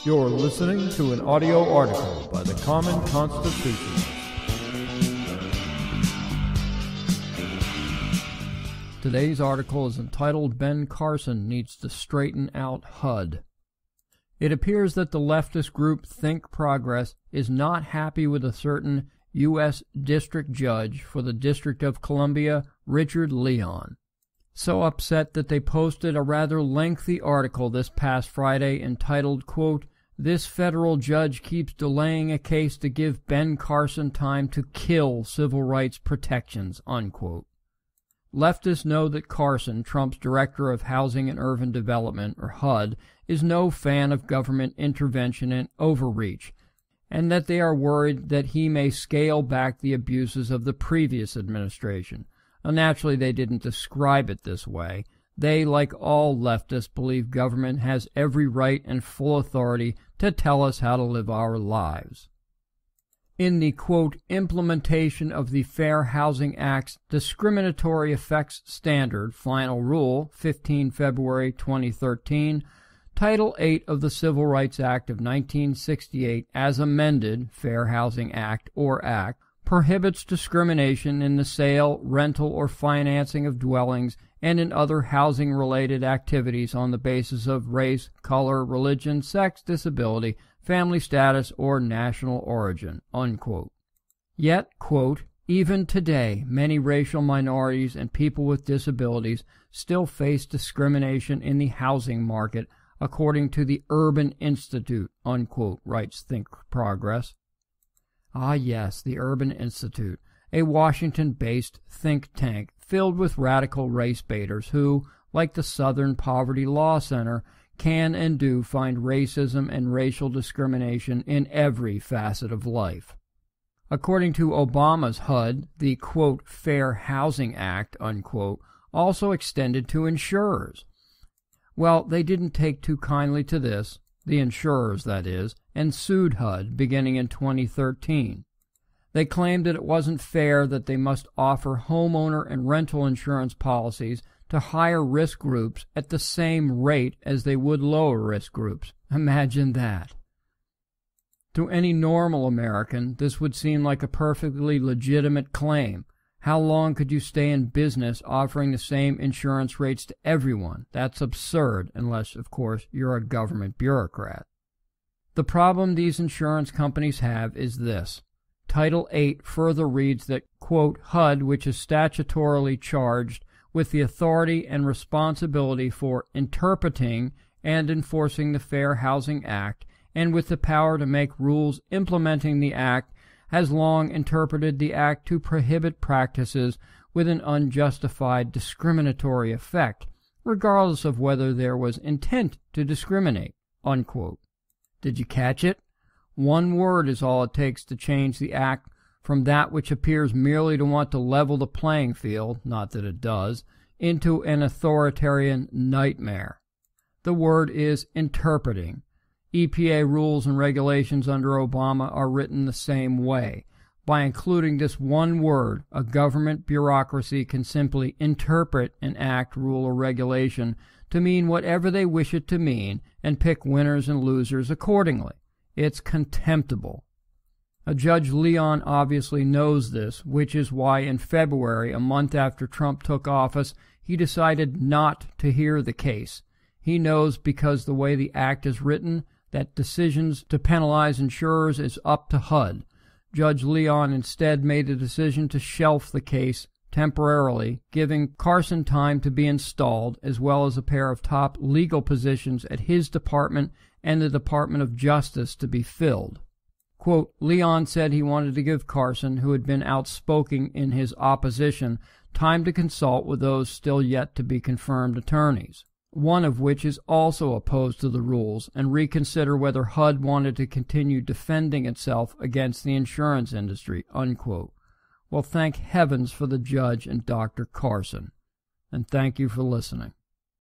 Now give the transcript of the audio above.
You're listening to an audio article by the Common Constitutionalist. Today's article is entitled Ben Carson Needs to Straighten Out HUD. It appears that the leftist group ThinkProgress is not happy with a certain U.S. District Judge for the District of Columbia, Richard Leon. So upset that they posted a rather lengthy article this past Friday entitled, quote, "This federal judge keeps delaying a case to give Ben Carson time to kill civil rights protections," unquote. Leftists know that Carson, Trump's Director of Housing and Urban Development, or HUD, is no fan of government intervention and overreach, and that they are worried that he may scale back the abuses of the previous administration. Naturally, they didn't describe it this way. They, like all leftists, believe government has every right and full authority to tell us how to live our lives. In the, quote, implementation of the Fair Housing Act's Discriminatory Effects Standard, Final Rule, 15 February 2013, Title VIII of the Civil Rights Act of 1968, as amended, Fair Housing Act, or Act, prohibits discrimination in the sale, rental, or financing of dwellings and in other housing-related activities on the basis of race, color, religion, sex, disability, family status, or national origin," unquote. Yet, quote, "even today, many racial minorities and people with disabilities still face discrimination in the housing market, according to the Urban Institute," unquote, writes ThinkProgress. Ah yes, the Urban Institute, a Washington-based think tank filled with radical race baiters who, like the Southern Poverty Law Center, can and do find racism and racial discrimination in every facet of life. According to Obama's HUD, the, quote, Fair Housing Act, unquote, also extended to insurers. Well, they didn't take too kindly to this, the insurers, that is, and sued HUD beginning in 2013. They claimed that it wasn't fair that they must offer homeowner and rental insurance policies to higher risk groups at the same rate as they would lower risk groups. Imagine that. To any normal American, this would seem like a perfectly legitimate claim. How long could you stay in business offering the same insurance rates to everyone? That's absurd, unless, of course, you're a government bureaucrat. The problem these insurance companies have is this. Title VIII further reads that, quote, HUD, which is statutorily charged with the authority and responsibility for interpreting and enforcing the Fair Housing Act, and with the power to make rules implementing the Act, has long interpreted the Act to prohibit practices with an unjustified discriminatory effect, regardless of whether there was intent to discriminate, unquote. Did you catch it? One word is all it takes to change the Act from that which appears merely to want to level the playing field, not that it does, into an authoritarian nightmare. The word is interpreting. EPA rules and regulations under Obama are written the same way. By including this one word, a government bureaucracy can simply interpret an act, rule, or regulation to mean whatever they wish it to mean and pick winners and losers accordingly. It's contemptible. Judge Leon obviously knows this, which is why in February, a month after Trump took office, he decided not to hear the case. He knows because the way the act is written, that decisions to penalize insurers is up to HUD. Judge Leon instead made the decision to shelf the case temporarily, giving Carson time to be installed, as well as a pair of top legal positions at his department and the Department of Justice to be filled. Quote, Leon said he wanted to give Carson, who had been outspoken in his opposition, time to consult with those still yet to be confirmed attorneys, one of which is also opposed to the rules, and reconsider whether HUD wanted to continue defending itself against the insurance industry, unquote. Well, thank heavens for the judge and Dr. Carson. And thank you for listening.